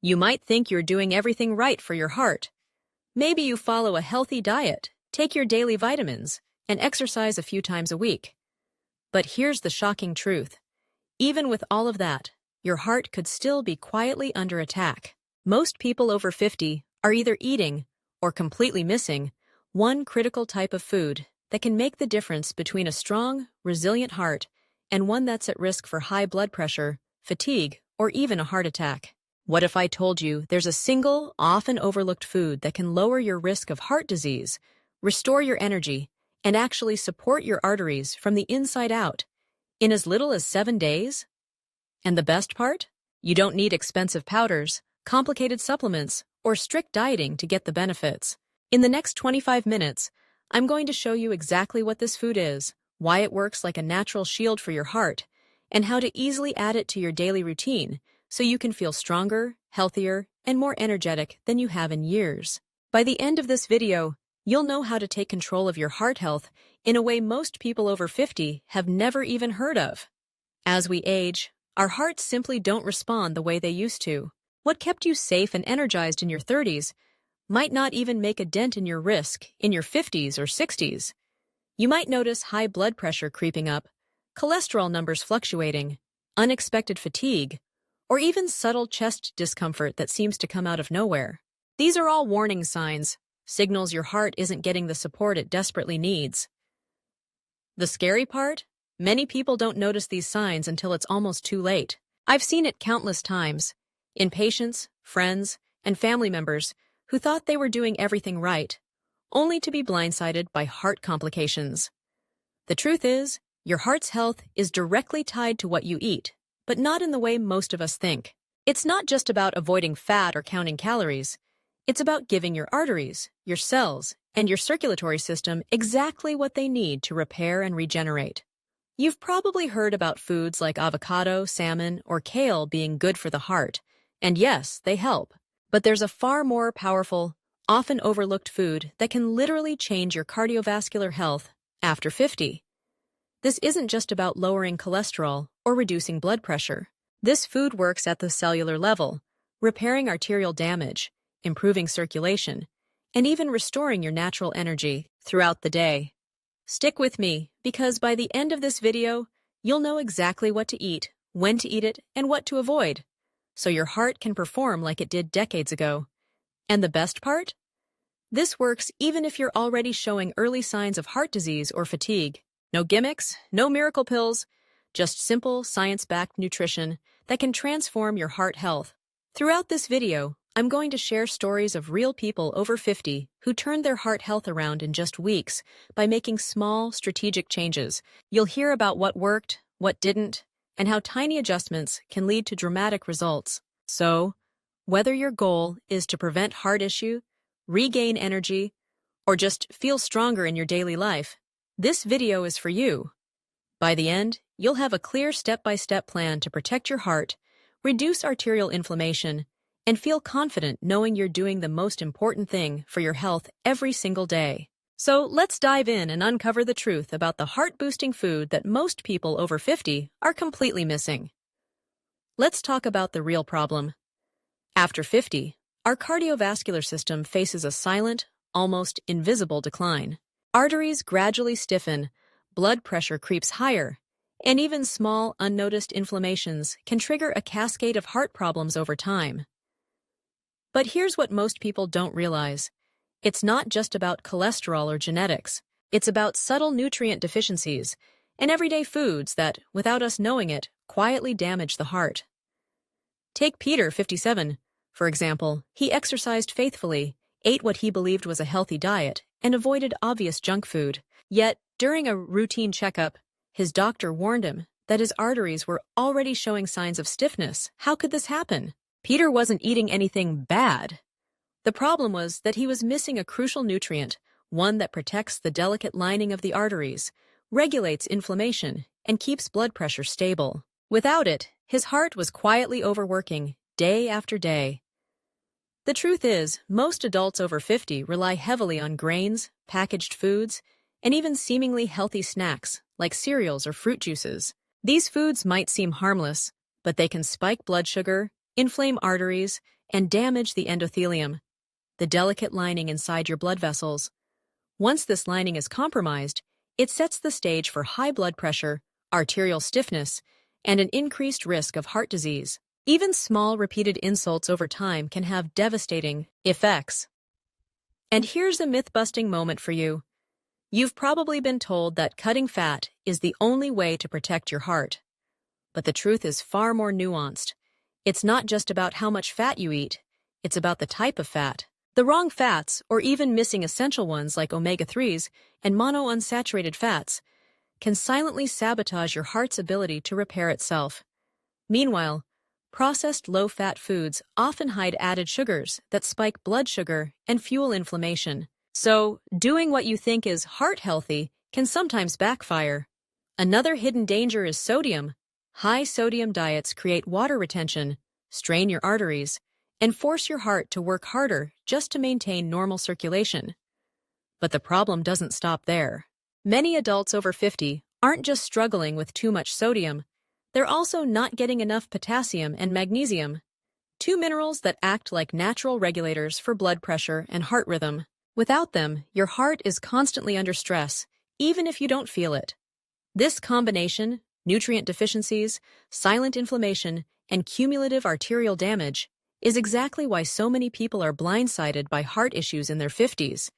You might think you're doing everything right for your heart. Maybe you follow a healthy diet, take your daily vitamins, and exercise a few times a week. But here's the shocking truth. Even with all of that, your heart could still be quietly under attack. Most people over 50 are either eating or completely missing one critical type of food that can make the difference between a strong, resilient heart and one that's at risk for high blood pressure, fatigue, or even a heart attack. What if I told you there's a single, often overlooked food that can lower your risk of heart disease, restore your energy, and actually support your arteries from the inside out in as little as 7 days? And the best part? You don't need expensive powders, complicated supplements, or strict dieting to get the benefits. In the next 25 minutes, I'm going to show you exactly what this food is, why it works like a natural shield for your heart, and how to easily add it to your daily routine so you can feel stronger, healthier, and more energetic than you have in years. By the end of this video, you'll know how to take control of your heart health in a way most people over 50 have never even heard of. As we age, our hearts simply don't respond the way they used to. What kept you safe and energized in your 30s might not even make a dent in your risk in your 50s or 60s. You might notice high blood pressure creeping up, cholesterol numbers fluctuating, unexpected fatigue, or even subtle chest discomfort that seems to come out of nowhere. These are all warning signs, signals your heart isn't getting the support it desperately needs. The scary part? Many people don't notice these signs until it's almost too late. I've seen it countless times, in patients, friends, and family members who thought they were doing everything right, only to be blindsided by heart complications. The truth is, your heart's health is directly tied to what you eat, but not in the way most of us think. It's not just about avoiding fat or counting calories. It's about giving your arteries, your cells, and your circulatory system exactly what they need to repair and regenerate. You've probably heard about foods like avocado, salmon, or kale being good for the heart, and yes, they help. But there's a far more powerful, often overlooked food that can literally change your cardiovascular health after 50. This isn't just about lowering cholesterol or reducing blood pressure. This food works at the cellular level, repairing arterial damage, improving circulation, and even restoring your natural energy throughout the day. Stick with me, because by the end of this video, you'll know exactly what to eat, when to eat it, and what to avoid, so your heart can perform like it did decades ago. And the best part? This works even if you're already showing early signs of heart disease or fatigue. No gimmicks, no miracle pills, just simple, science-backed nutrition that can transform your heart health. Throughout this video, I'm going to share stories of real people over 50 who turned their heart health around in just weeks by making small, strategic changes. You'll hear about what worked, what didn't, and how tiny adjustments can lead to dramatic results. So, whether your goal is to prevent heart issue, regain energy, or just feel stronger in your daily life, this video is for you. By the end, you'll have a clear step-by-step plan to protect your heart, reduce arterial inflammation, and feel confident knowing you're doing the most important thing for your health every single day. So let's dive in and uncover the truth about the heart-boosting food that most people over 50 are completely missing. Let's talk about the real problem. After 50, our cardiovascular system faces a silent, almost invisible decline. Arteries gradually stiffen, blood pressure creeps higher, and even small, unnoticed inflammations can trigger a cascade of heart problems over time. But here's what most people don't realize. It's not just about cholesterol or genetics. It's about subtle nutrient deficiencies and everyday foods that, without us knowing it, quietly damage the heart. Take Peter, 57, for example. He exercised faithfully, ate what he believed was a healthy diet, and avoided obvious junk food. Yet, during a routine checkup, his doctor warned him that his arteries were already showing signs of stiffness. How could this happen? Peter wasn't eating anything bad. The problem was that he was missing a crucial nutrient, one that protects the delicate lining of the arteries, regulates inflammation, and keeps blood pressure stable. Without it, his heart was quietly overworking, day after day. The truth is, most adults over 50 rely heavily on grains, packaged foods, and even seemingly healthy snacks, like cereals or fruit juices. These foods might seem harmless, but they can spike blood sugar, inflame arteries, and damage the endothelium, the delicate lining inside your blood vessels. Once this lining is compromised, it sets the stage for high blood pressure, arterial stiffness, and an increased risk of heart disease. Even small repeated insults over time can have devastating effects. And here's a myth-busting moment for you. You've probably been told that cutting fat is the only way to protect your heart. But the truth is far more nuanced. It's not just about how much fat you eat, it's about the type of fat. The wrong fats, or even missing essential ones like omega-3s and monounsaturated fats, can silently sabotage your heart's ability to repair itself. Meanwhile, processed low-fat foods often hide added sugars that spike blood sugar and fuel inflammation. So, doing what you think is heart-healthy can sometimes backfire. Another hidden danger is sodium. High-sodium diets create water retention, strain your arteries, and force your heart to work harder just to maintain normal circulation. But the problem doesn't stop there. Many adults over 50 aren't just struggling with too much sodium, they're also not getting enough potassium and magnesium, two minerals that act like natural regulators for blood pressure and heart rhythm. Without them, your heart is constantly under stress, even if you don't feel it. This combination, nutrient deficiencies, silent inflammation, and cumulative arterial damage, is exactly why so many people are blindsided by heart issues in their 50s,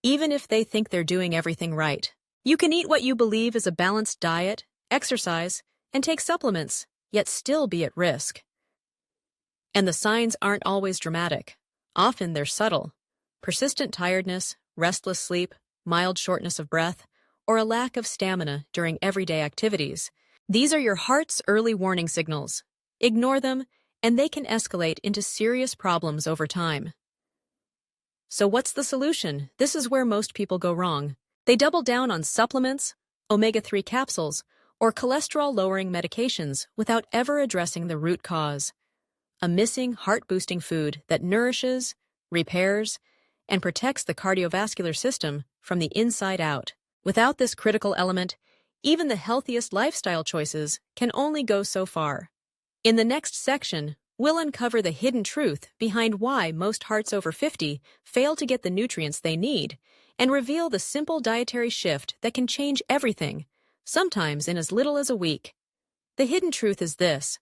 even if they think they're doing everything right. You can eat what you believe is a balanced diet, exercise, and take supplements, yet still be at risk. And the signs aren't always dramatic. Often they're subtle. Persistent tiredness, restless sleep, mild shortness of breath, or a lack of stamina during everyday activities. These are your heart's early warning signals. Ignore them, and they can escalate into serious problems over time. So what's the solution? This is where most people go wrong. They double down on supplements, omega-3 capsules, or cholesterol-lowering medications without ever addressing the root cause. A missing heart-boosting food that nourishes, repairs, and protects the cardiovascular system from the inside out. Without this critical element, even the healthiest lifestyle choices can only go so far. In the next section, we'll uncover the hidden truth behind why most hearts over 50 fail to get the nutrients they need, and reveal the simple dietary shift that can change everything, sometimes in as little as a week. The hidden truth is this: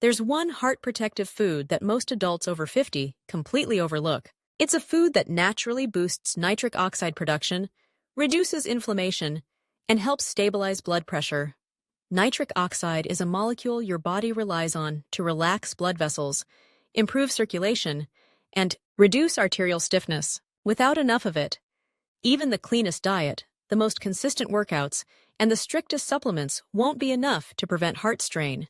there's one heart-protective food that most adults over 50 completely overlook. It's a food that naturally boosts nitric oxide production, reduces inflammation, and helps stabilize blood pressure. Nitric oxide is a molecule your body relies on to relax blood vessels, improve circulation, and reduce arterial stiffness. Without enough of it, even the cleanest diet, the most consistent workouts, and the strictest supplements won't be enough to prevent heart strain.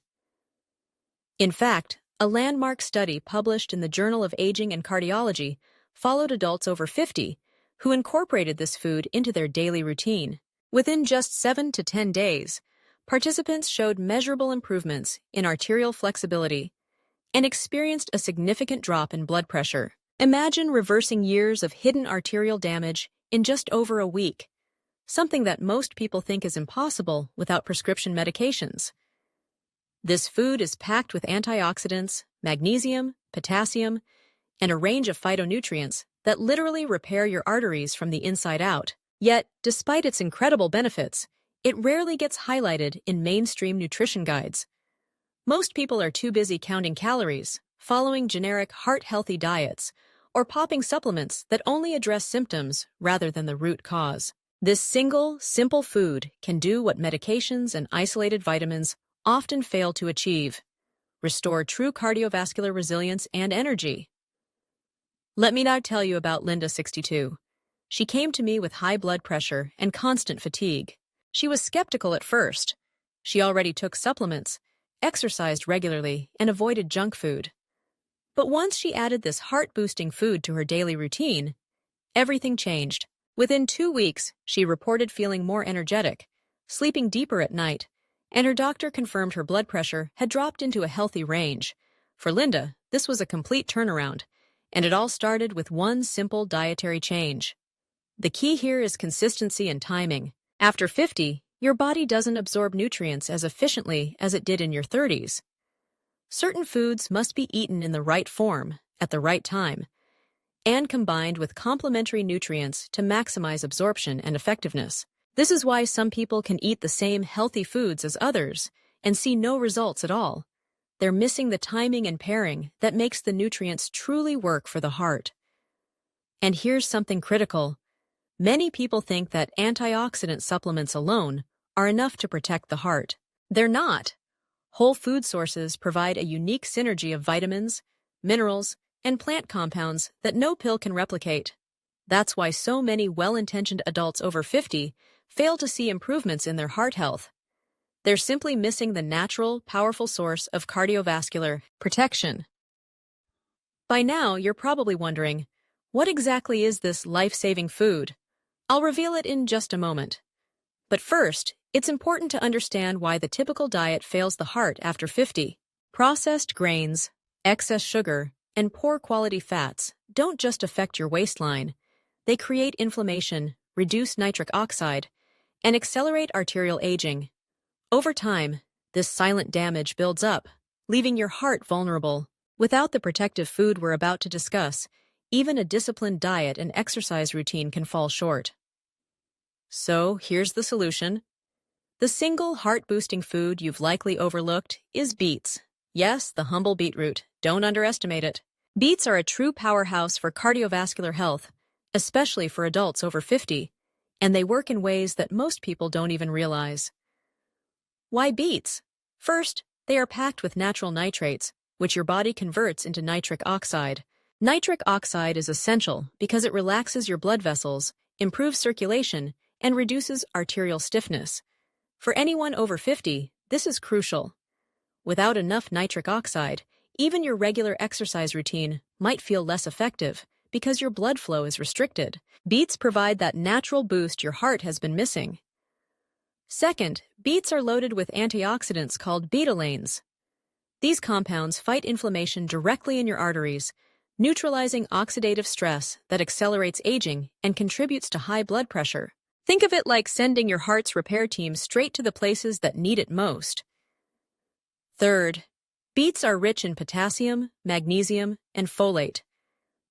In fact, a landmark study published in the Journal of Aging and Cardiology followed adults over 50 who incorporated this food into their daily routine. Within just 7 to 10 days, participants showed measurable improvements in arterial flexibility and experienced a significant drop in blood pressure. Imagine reversing years of hidden arterial damage in just over a week, something that most people think is impossible without prescription medications. This food is packed with antioxidants, magnesium, potassium, and a range of phytonutrients that literally repair your arteries from the inside out. Yet, despite its incredible benefits, it rarely gets highlighted in mainstream nutrition guides. Most people are too busy counting calories, following generic heart-healthy diets, or popping supplements that only address symptoms rather than the root cause. This single, simple food can do what medications and isolated vitamins often fail to achieve: restore true cardiovascular resilience and energy. Let me now tell you about Linda, 62. She came to me with high blood pressure and constant fatigue. She was skeptical at first. She already took supplements, exercised regularly, and avoided junk food. But once she added this heart-boosting food to her daily routine, everything changed. Within 2 weeks, she reported feeling more energetic, sleeping deeper at night, and her doctor confirmed her blood pressure had dropped into a healthy range. For Linda, this was a complete turnaround, and it all started with one simple dietary change. The key here is consistency and timing. After 50, your body doesn't absorb nutrients as efficiently as it did in your 30s. Certain foods must be eaten in the right form, at the right time, and combined with complementary nutrients to maximize absorption and effectiveness. This is why some people can eat the same healthy foods as others and see no results at all. They're missing the timing and pairing that makes the nutrients truly work for the heart. And here's something critical. Many people think that antioxidant supplements alone are enough to protect the heart. They're not. Whole food sources provide a unique synergy of vitamins, minerals, and plant compounds that no pill can replicate. That's why so many well-intentioned adults over 50 fail to see improvements in their heart health. They're simply missing the natural, powerful source of cardiovascular protection. By now, you're probably wondering, what exactly is this life-saving food? I'll reveal it in just a moment. But first, it's important to understand why the typical diet fails the heart after 50. Processed grains, excess sugar, and poor quality fats don't just affect your waistline. They create inflammation, reduce nitric oxide, and accelerate arterial aging. Over time, this silent damage builds up, leaving your heart vulnerable. Without the protective food we're about to discuss, even a disciplined diet and exercise routine can fall short. So, here's the solution. The single heart-boosting food you've likely overlooked is beets. Yes, the humble beetroot. Don't underestimate it. Beets are a true powerhouse for cardiovascular health, especially for adults over 50, and they work in ways that most people don't even realize. Why beets? First, they are packed with natural nitrates, which your body converts into nitric oxide. Nitric oxide is essential because it relaxes your blood vessels, improves circulation, and reduces arterial stiffness. For anyone over 50, this is crucial. Without enough nitric oxide, even your regular exercise routine might feel less effective because your blood flow is restricted. Beets provide that natural boost your heart has been missing. Second, beets are loaded with antioxidants called betalains. These compounds fight inflammation directly in your arteries, neutralizing oxidative stress that accelerates aging and contributes to high blood pressure. Think of it like sending your heart's repair team straight to the places that need it most. Third, beets are rich in potassium, magnesium, and folate,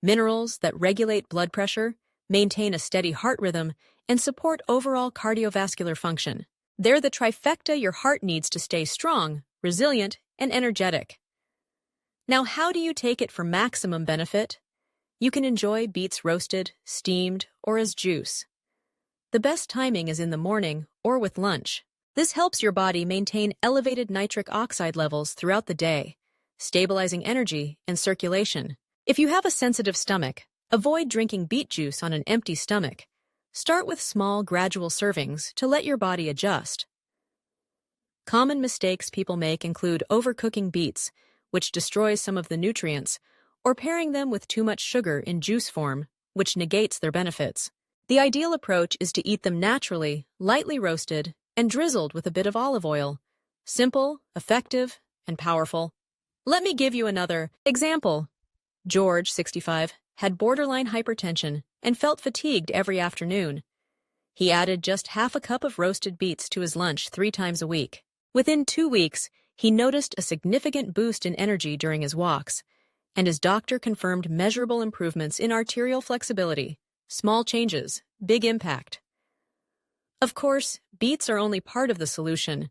minerals that regulate blood pressure, maintain a steady heart rhythm, and support overall cardiovascular function. They're the trifecta your heart needs to stay strong, resilient, and energetic. Now, how do you take it for maximum benefit? You can enjoy beets roasted, steamed, or as juice. The best timing is in the morning or with lunch. This helps your body maintain elevated nitric oxide levels throughout the day, stabilizing energy and circulation. If you have a sensitive stomach, avoid drinking beet juice on an empty stomach. Start with small, gradual servings to let your body adjust. Common mistakes people make include overcooking beets, which destroys some of the nutrients, or pairing them with too much sugar in juice form, which negates their benefits. The ideal approach is to eat them naturally, lightly roasted, and drizzled with a bit of olive oil. Simple, effective, and powerful. Let me give you another example. George, 65, had borderline hypertension and felt fatigued every afternoon. He added just half a cup of roasted beets to his lunch 3 times a week. Within 2 weeks, he noticed a significant boost in energy during his walks, and his doctor confirmed measurable improvements in arterial flexibility. Small changes, big impact. Of course, beets are only part of the solution.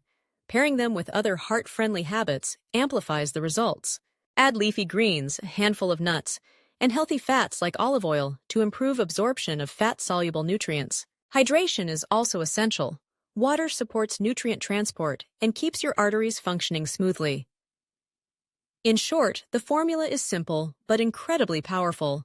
Pairing them with other heart-friendly habits amplifies the results. Add leafy greens, a handful of nuts, and healthy fats like olive oil to improve absorption of fat-soluble nutrients. Hydration is also essential. Water supports nutrient transport and keeps your arteries functioning smoothly. In short, the formula is simple but incredibly powerful.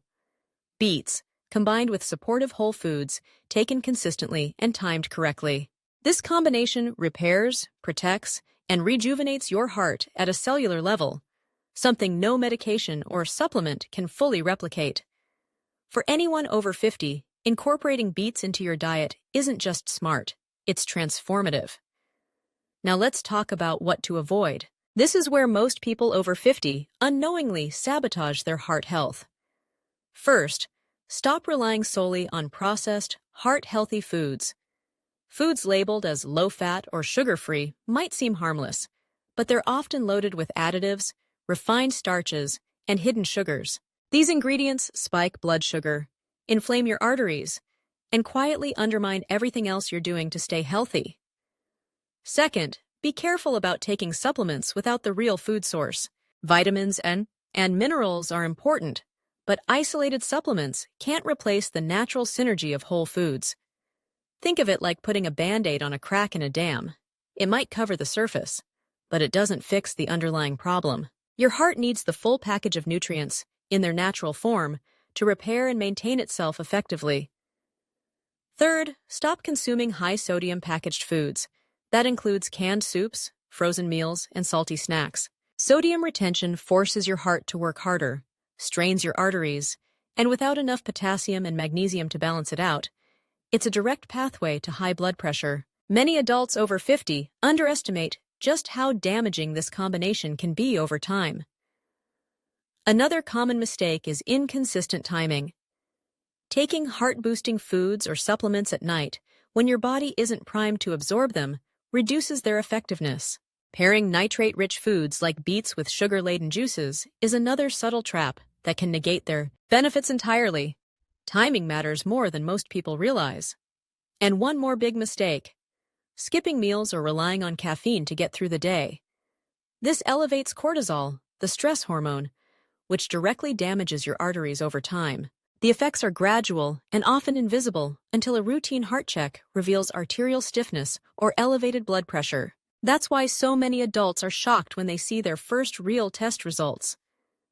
Beets, combined with supportive whole foods, taken consistently and timed correctly. This combination repairs, protects, and rejuvenates your heart at a cellular level, something no medication or supplement can fully replicate. For anyone over 50, incorporating beets into your diet isn't just smart, it's transformative. Now let's talk about what to avoid. This is where most people over 50 unknowingly sabotage their heart health. First, stop relying solely on processed, heart-healthy foods. Foods labeled as low-fat or sugar-free might seem harmless, but they're often loaded with additives, refined starches, and hidden sugars. These ingredients spike blood sugar, inflame your arteries, and quietly undermine everything else you're doing to stay healthy. Second, be careful about taking supplements without the real food source. Vitamins and minerals are important, but isolated supplements can't replace the natural synergy of whole foods. Think of it like putting a Band-Aid on a crack in a dam. It might cover the surface, but it doesn't fix the underlying problem. Your heart needs the full package of nutrients, in their natural form, to repair and maintain itself effectively. Third, stop consuming high-sodium packaged foods. That includes canned soups, frozen meals, and salty snacks. Sodium retention forces your heart to work harder, strains your arteries, and without enough potassium and magnesium to balance it out, it's a direct pathway to high blood pressure. Many adults over 50 underestimate just how damaging this combination can be over time. Another common mistake is inconsistent timing. Taking heart-boosting foods or supplements at night, when your body isn't primed to absorb them, reduces their effectiveness. Pairing nitrate-rich foods like beets with sugar-laden juices is another subtle trap that can negate their benefits entirely. Timing matters more than most people realize. And one more big mistake: skipping meals or relying on caffeine to get through the day. This elevates cortisol, the stress hormone, which directly damages your arteries over time. The effects are gradual and often invisible until a routine heart check reveals arterial stiffness or elevated blood pressure. That's why so many adults are shocked when they see their first real test results.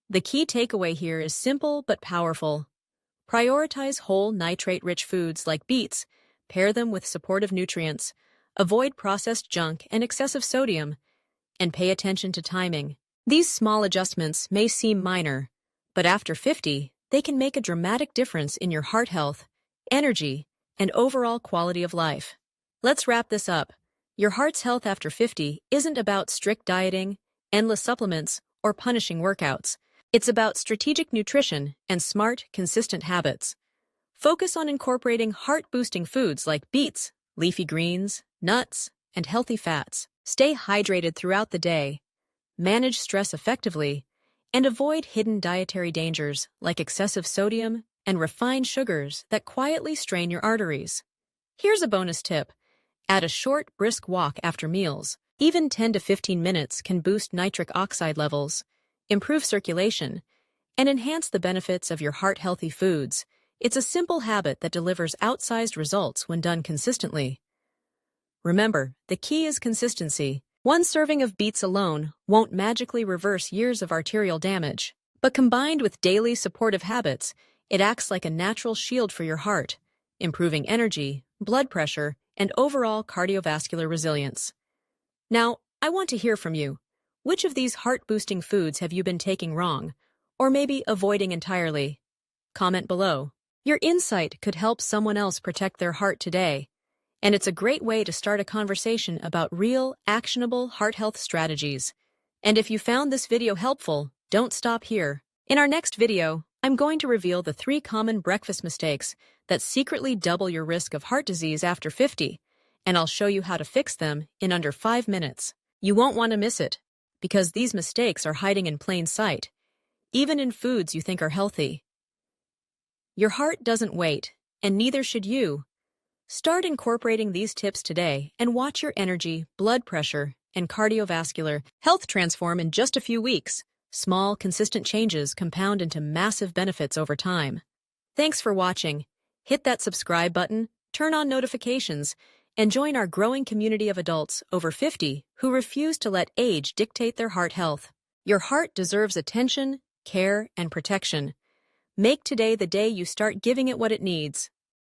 The key takeaway here is simple but powerful. Prioritize whole nitrate-rich foods like beets, pair them with supportive nutrients, avoid processed junk and excessive sodium, and pay attention to timing. These small adjustments may seem minor, but after 50, they can make a dramatic difference in your heart health, energy, and overall quality of life. Let's wrap this up. Your heart's health after 50 isn't about strict dieting, endless supplements, or punishing workouts. It's about strategic nutrition and smart, consistent habits. Focus on incorporating heart-boosting foods like beets, leafy greens, nuts, and healthy fats. Stay hydrated throughout the day, manage stress effectively, and avoid hidden dietary dangers like excessive sodium and refined sugars that quietly strain your arteries. Here's a bonus tip. Add a short, brisk walk after meals. Even 10 to 15 minutes can boost nitric oxide levels, improve circulation, and enhance the benefits of your heart-healthy foods. It's a simple habit that delivers outsized results when done consistently. Remember, the key is consistency. One serving of beets alone won't magically reverse years of arterial damage, but combined with daily supportive habits, it acts like a natural shield for your heart, improving energy, blood pressure, and overall cardiovascular resilience. Now, I want to hear from you. Which of these heart-boosting foods have you been taking wrong, or maybe avoiding entirely? Comment below. Your insight could help someone else protect their heart today, and it's a great way to start a conversation about real, actionable heart health strategies. And if you found this video helpful, don't stop here. In our next video, I'm going to reveal the 3 common breakfast mistakes that secretly double your risk of heart disease after 50, and I'll show you how to fix them in under 5 minutes. You won't want to miss it, because these mistakes are hiding in plain sight, even in foods you think are healthy. Your heart doesn't wait, and neither should you. Start incorporating these tips today and watch your energy, blood pressure, and cardiovascular health transform in just a few weeks. Small, consistent changes compound into massive benefits over time. Thanks for watching. Hit that subscribe button, turn on notifications, and join our growing community of adults over 50 who refuse to let age dictate their heart health. Your heart deserves attention, care, and protection. Make today the day you start giving it what it needs.